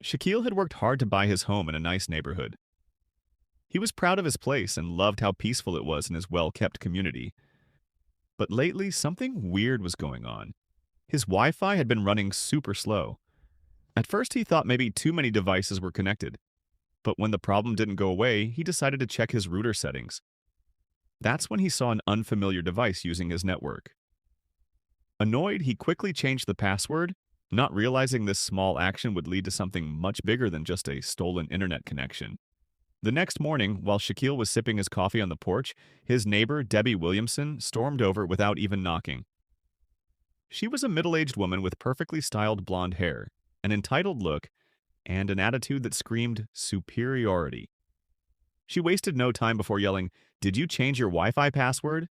Shaquille had worked hard to buy his home in a nice neighborhood. He was proud of his place and loved how peaceful it was in his well-kept community. But lately, something weird was going on. His Wi-Fi had been running super slow. At first, he thought maybe too many devices were connected. But when the problem didn't go away, he decided to check his router settings. That's when he saw an unfamiliar device using his network. Annoyed, he quickly changed the password, not realizing this small action would lead to something much bigger than just a stolen internet connection. The next morning, while Shaquille was sipping his coffee on the porch, his neighbor, Debbie Williamson, stormed over without even knocking. She was a middle-aged woman with perfectly styled blonde hair, an entitled look, and an attitude that screamed superiority. She wasted no time before yelling, "Did you change your Wi-Fi password?"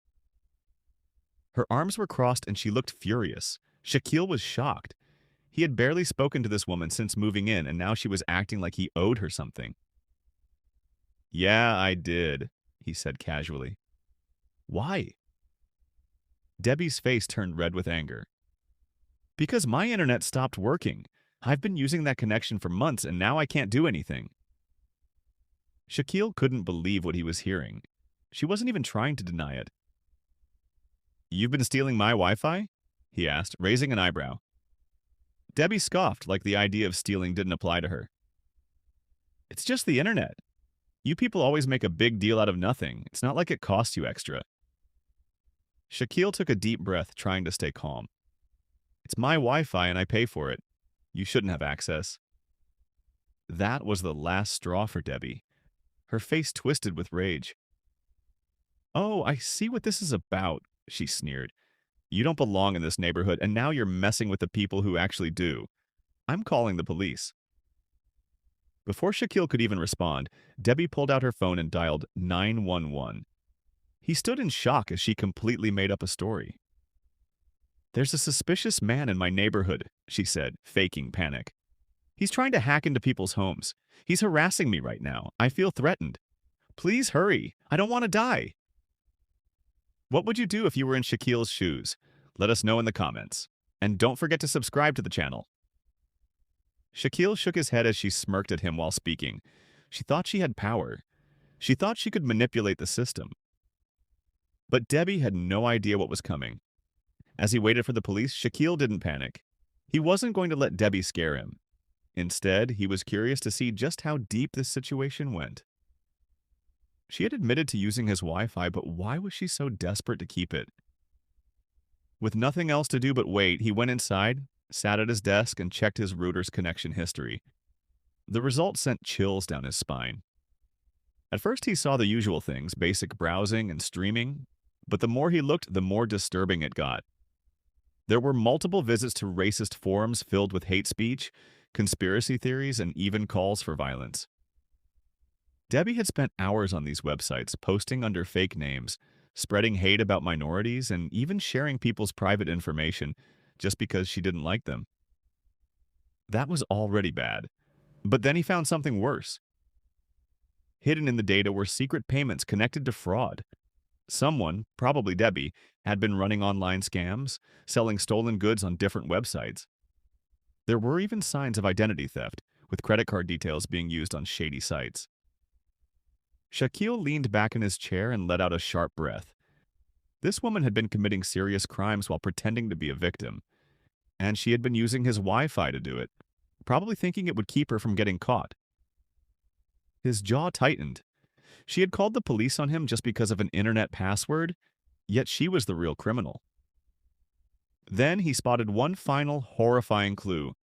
Her arms were crossed and she looked furious. Shaquille was shocked. He had barely spoken to this woman since moving in, and now she was acting like he owed her something. "Yeah, I did," he said casually. "Why?" Debbie's face turned red with anger. "Because my internet stopped working. I've been using that connection for months and now I can't do anything." Shaquille couldn't believe what he was hearing. She wasn't even trying to deny it. "You've been stealing my Wi-Fi?" he asked, raising an eyebrow. Debbie scoffed like the idea of stealing didn't apply to her. "It's just the internet. You people always make a big deal out of nothing. It's not like it costs you extra." Shaquille took a deep breath, trying to stay calm. "It's my Wi-Fi and I pay for it. You shouldn't have access." That was the last straw for Debbie. Her face twisted with rage. "Oh, I see what this is about," she sneered. "You don't belong in this neighborhood, and now you're messing with the people who actually do. I'm calling the police." Before Shaquille could even respond, Debbie pulled out her phone and dialed 911. He stood in shock as she completely made up a story. "There's a suspicious man in my neighborhood," she said, faking panic. "He's trying to hack into people's homes. He's harassing me right now. I feel threatened. Please hurry. I don't want to die." What would you do if you were in Shaquille's shoes? Let us know in the comments. And don't forget to subscribe to the channel. Shaquille shook his head as she smirked at him while speaking. She thought she had power. She thought she could manipulate the system. But Debbie had no idea what was coming. As he waited for the police, Shaquille didn't panic. He wasn't going to let Debbie scare him. Instead, he was curious to see just how deep this situation went. She had admitted to using his Wi-Fi, but why was she so desperate to keep it? With nothing else to do but wait, he went inside, sat at his desk, and checked his router's connection history. The result sent chills down his spine. At first, he saw the usual things, basic browsing and streaming, but the more he looked, the more disturbing it got. There were multiple visits to racist forums filled with hate speech, conspiracy theories, and even calls for violence. Debbie had spent hours on these websites, posting under fake names, spreading hate about minorities, and even sharing people's private information just because she didn't like them. That was already bad. But then he found something worse. Hidden in the data were secret payments connected to fraud. Someone, probably Debbie, had been running online scams, selling stolen goods on different websites. There were even signs of identity theft, with credit card details being used on shady sites. Shaquille leaned back in his chair and let out a sharp breath. This woman had been committing serious crimes while pretending to be a victim, and she had been using his Wi-Fi to do it, probably thinking it would keep her from getting caught. His jaw tightened. She had called the police on him just because of an internet password, yet she was the real criminal. Then he spotted one final horrifying clue: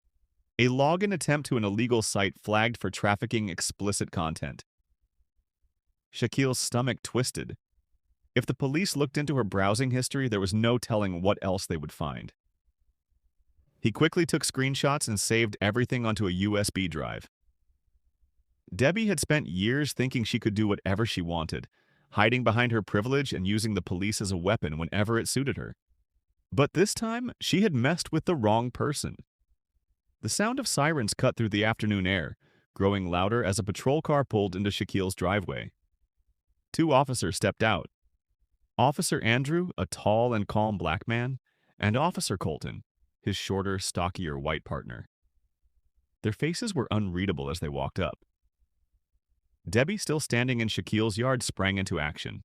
a login attempt to an illegal site flagged for trafficking explicit content. Shaquille's stomach twisted. If the police looked into her browsing history, there was no telling what else they would find. He quickly took screenshots and saved everything onto a USB drive. Debbie had spent years thinking she could do whatever she wanted, hiding behind her privilege and using the police as a weapon whenever it suited her. But this time, she had messed with the wrong person. The sound of sirens cut through the afternoon air, growing louder as a patrol car pulled into Shaquille's driveway. Two officers stepped out. Officer Andrew, a tall and calm black man, and Officer Colton, his shorter, stockier white partner. Their faces were unreadable as they walked up. Debbie, still standing in Shaquille's yard, sprang into action.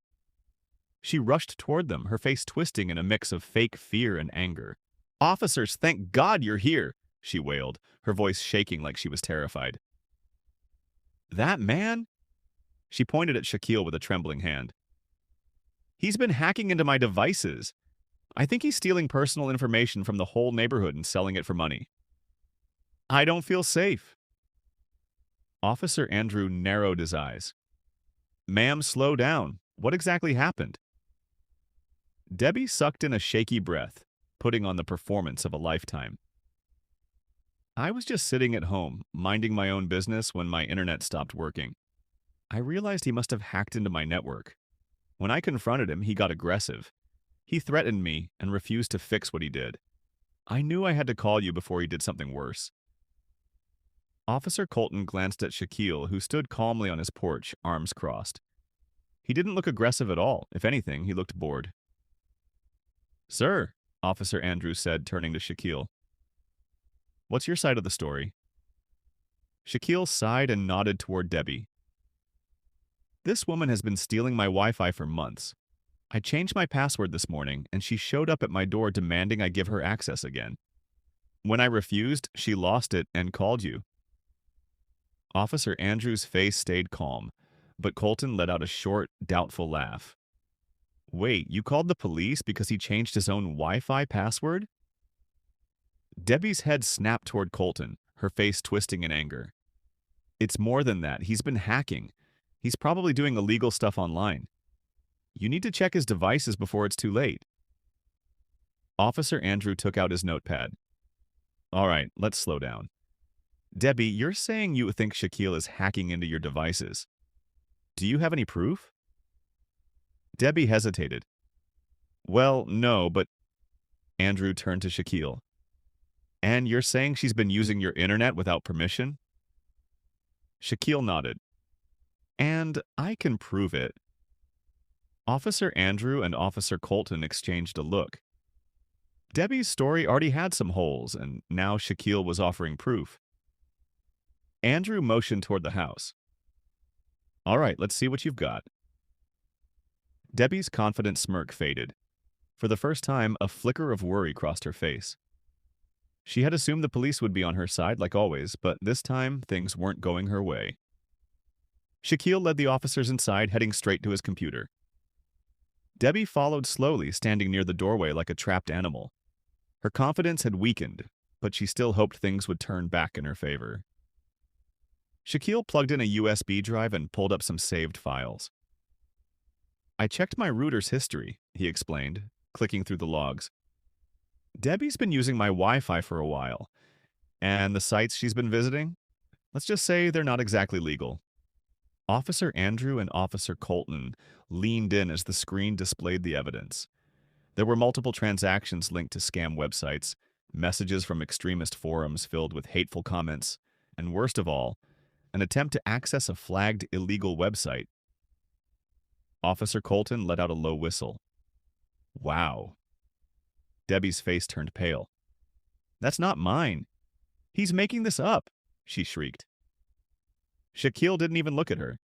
She rushed toward them, her face twisting in a mix of fake fear and anger. "Officers, thank God you're here!" she wailed, her voice shaking like she was terrified. "That man?" She pointed at Shaquille with a trembling hand. "He's been hacking into my devices. I think he's stealing personal information from the whole neighborhood and selling it for money. I don't feel safe." Officer Andrew narrowed his eyes. "Ma'am, slow down. What exactly happened?" Debbie sucked in a shaky breath, putting on the performance of a lifetime. "I was just sitting at home, minding my own business when my internet stopped working. I realized he must have hacked into my network. When I confronted him, he got aggressive. He threatened me and refused to fix what he did. I knew I had to call you before he did something worse." Officer Colton glanced at Shaquille, who stood calmly on his porch, arms crossed. He didn't look aggressive at all. If anything, he looked bored. "Sir," Officer Andrews said, turning to Shaquille, "what's your side of the story?" Shaquille sighed and nodded toward Debbie. "This woman has been stealing my Wi-Fi for months. I changed my password this morning, and she showed up at my door demanding I give her access again. When I refused, she lost it and called you." Officer Andrews' face stayed calm, but Colton let out a short, doubtful laugh. "Wait, you called the police because he changed his own Wi-Fi password?" Debbie's head snapped toward Colton, her face twisting in anger. "It's more than that. He's been hacking. He's probably doing illegal stuff online. You need to check his devices before it's too late." Officer Andrew took out his notepad. "All right, let's slow down. Debbie, you're saying you think Shaquille is hacking into your devices. Do you have any proof?" Debbie hesitated. "Well, no, but—" Andrew turned to Shaquille. "And you're saying she's been using your internet without permission?" Shaquille nodded. "And I can prove it." Officer Andrew and Officer Colton exchanged a look. Debbie's story already had some holes, and now Shaquille was offering proof. Andrew motioned toward the house. "All right, let's see what you've got." Debbie's confident smirk faded. For the first time, a flicker of worry crossed her face. She had assumed the police would be on her side like always, but this time things weren't going her way. Shaquille led the officers inside, heading straight to his computer. Debbie followed slowly, standing near the doorway like a trapped animal. Her confidence had weakened, but she still hoped things would turn back in her favor. Shaquille plugged in a USB drive and pulled up some saved files. "I checked my router's history," he explained, clicking through the logs. "Debbie's been using my Wi-Fi for a while, and the sites she's been visiting, let's just say they're not exactly legal." Officer Andrew and Officer Colton leaned in as the screen displayed the evidence. There were multiple transactions linked to scam websites, messages from extremist forums filled with hateful comments, and worst of all, an attempt to access a flagged illegal website. Officer Colton let out a low whistle. "Wow." Debbie's face turned pale. "That's not mine. He's making this up," she shrieked. Shaquille didn't even look at her.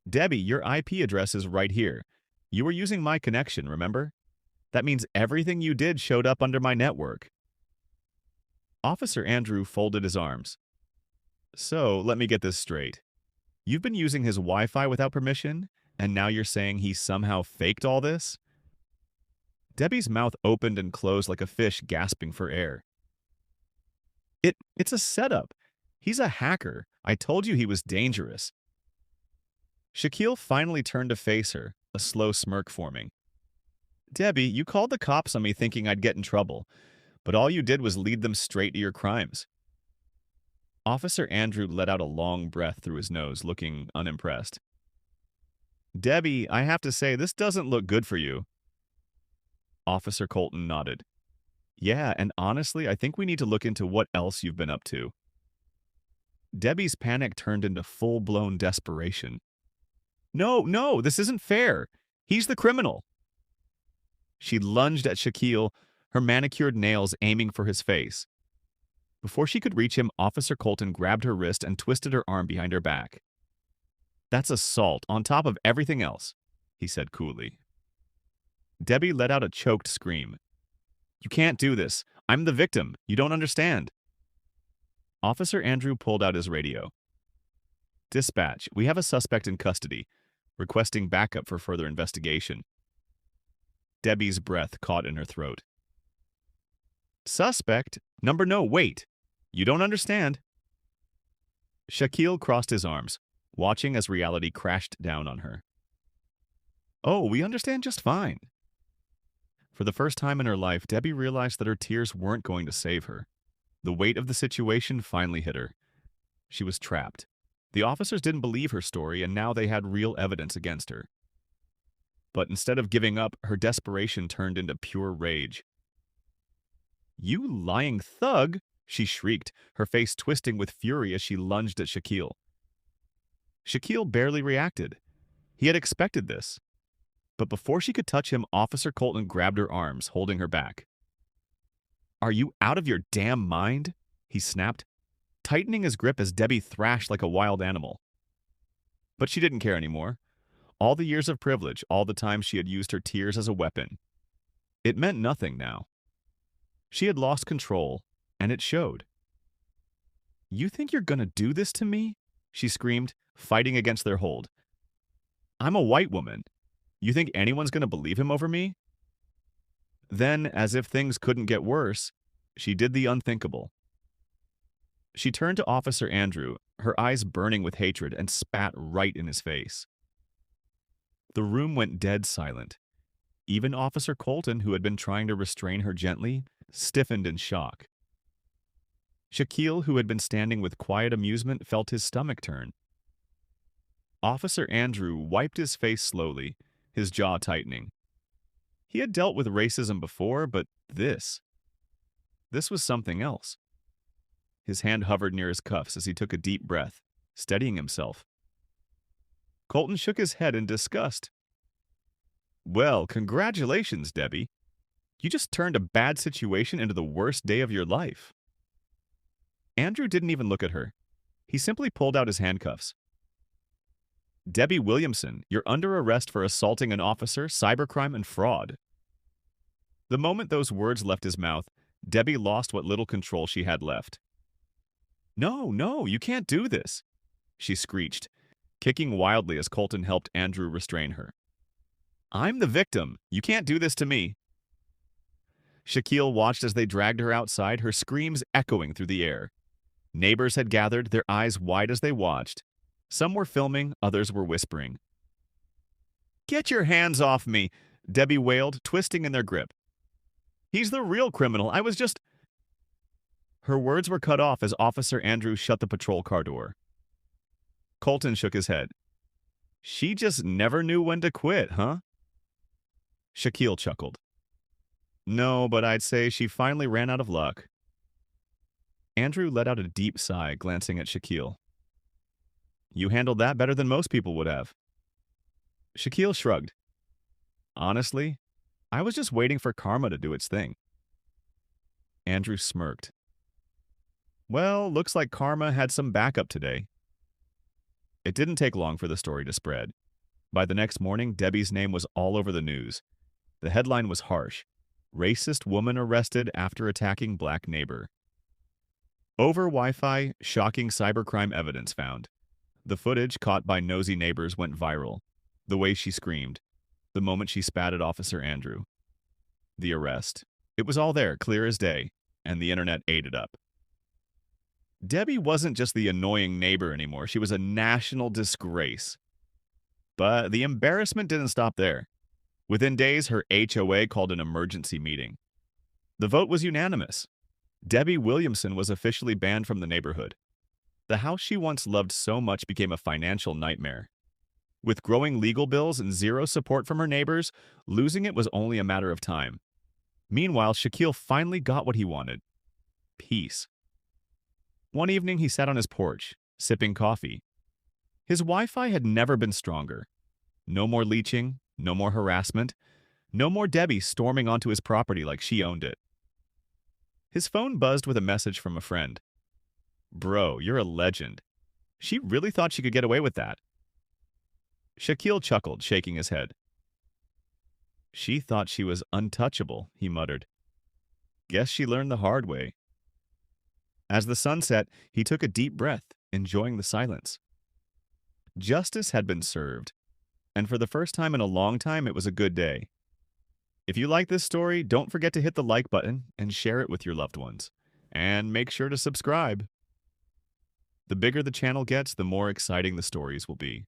"Debbie, your IP address is right here. You were using my connection, remember? That means everything you did showed up under my network." Officer Andrew folded his arms. "So, let me get this straight. You've been using his Wi-Fi without permission, and now you're saying he somehow faked all this?" Debbie's mouth opened and closed like a fish gasping for air. It's a setup. He's a hacker. I told you he was dangerous." Shaquille finally turned to face her, a slow smirk forming. "Debbie, you called the cops on me thinking I'd get in trouble, but all you did was lead them straight to your crimes." Officer Andrew let out a long breath through his nose, looking unimpressed. "Debbie, I have to say, this doesn't look good for you." Officer Colton nodded. "Yeah, and honestly, I think we need to look into what else you've been up to." Debbie's panic turned into full-blown desperation. No, this isn't fair. He's the criminal." She lunged at Shaquille, her manicured nails aiming for his face. Before she could reach him, Officer Colton grabbed her wrist and twisted her arm behind her back. "That's assault on top of everything else," he said coolly. Debbie let out a choked scream. "You can't do this. I'm the victim. You don't understand." Officer Andrew pulled out his radio. "Dispatch, we have a suspect in custody, requesting backup for further investigation." Debbie's breath caught in her throat. "Suspect? No, wait. You don't understand." Shaquille crossed his arms, watching as reality crashed down on her. "Oh, we understand just fine." For the first time in her life, Debbie realized that her tears weren't going to save her. The weight of the situation finally hit her. She was trapped. The officers didn't believe her story, and now they had real evidence against her. But instead of giving up, her desperation turned into pure rage. "You lying thug!" she shrieked, her face twisting with fury as she lunged at Shaquille. Shaquille barely reacted. He had expected this. But before she could touch him, Officer Colton grabbed her arms, holding her back. "Are you out of your damn mind?" he snapped, tightening his grip as Debbie thrashed like a wild animal. But she didn't care anymore. All the years of privilege, all the time she had used her tears as a weapon. It meant nothing now. She had lost control, and it showed. "You think you're gonna do this to me?" she screamed, fighting against their hold. "I'm a white woman. You think anyone's gonna believe him over me?" Then, as if things couldn't get worse, she did the unthinkable. She turned to Officer Andrew, her eyes burning with hatred, and spat right in his face. The room went dead silent. Even Officer Colton, who had been trying to restrain her gently, stiffened in shock. Shaquille, who had been standing with quiet amusement, felt his stomach turn. Officer Andrew wiped his face slowly, his jaw tightening. He had dealt with racism before, but this was something else. His hand hovered near his cuffs as he took a deep breath, steadying himself. Colton shook his head in disgust. "Well, congratulations, Debbie. You just turned a bad situation into the worst day of your life." Andrew didn't even look at her. He simply pulled out his handcuffs. "Debbie Williamson, you're under arrest for assaulting an officer, cybercrime, and fraud." The moment those words left his mouth, Debbie lost what little control she had left. No, you can't do this," she screeched, kicking wildly as Colton helped Andrew restrain her. "I'm the victim. You can't do this to me." Shaquille watched as they dragged her outside, her screams echoing through the air. Neighbors had gathered, their eyes wide as they watched. Some were filming, others were whispering. "Get your hands off me," Debbie wailed, twisting in their grip. "He's the real criminal. I was just—" Her words were cut off as Officer Andrew shut the patrol car door. Colton shook his head. "She just never knew when to quit, huh?" Shaquille chuckled. "No, but I'd say she finally ran out of luck." Andrew let out a deep sigh, glancing at Shaquille. "You handled that better than most people would have." Shaquille shrugged. "Honestly, I was just waiting for karma to do its thing." Andrew smirked. "Well, looks like karma had some backup today." It didn't take long for the story to spread. By the next morning, Debbie's name was all over the news. The headline was harsh: "Racist woman arrested after attacking black neighbor." Over Wi-Fi, shocking cybercrime evidence found. The footage caught by nosy neighbors went viral. The way she screamed. The moment she spat at Officer Andrew. The arrest. It was all there, clear as day, and the internet ate it up. Debbie wasn't just the annoying neighbor anymore. She was a national disgrace. But the embarrassment didn't stop there. Within days, her HOA called an emergency meeting. The vote was unanimous. Debbie Williamson was officially banned from the neighborhood. The house she once loved so much became a financial nightmare. With growing legal bills and zero support from her neighbors, losing it was only a matter of time. Meanwhile, Shaquille finally got what he wanted: peace. One evening, he sat on his porch, sipping coffee. His Wi-Fi had never been stronger. No more leeching, no more harassment, no more Debbie storming onto his property like she owned it. His phone buzzed with a message from a friend. Bro, you're a legend. She really thought she could get away with that. Shaquille chuckled, shaking his head. She thought she was untouchable, he muttered. Guess she learned the hard way. As the sun set, he took a deep breath, enjoying the silence. Justice had been served, and for the first time in a long time, it was a good day. If you like this story, don't forget to hit the like button and share it with your loved ones. And make sure to subscribe. The bigger the channel gets, the more exciting the stories will be.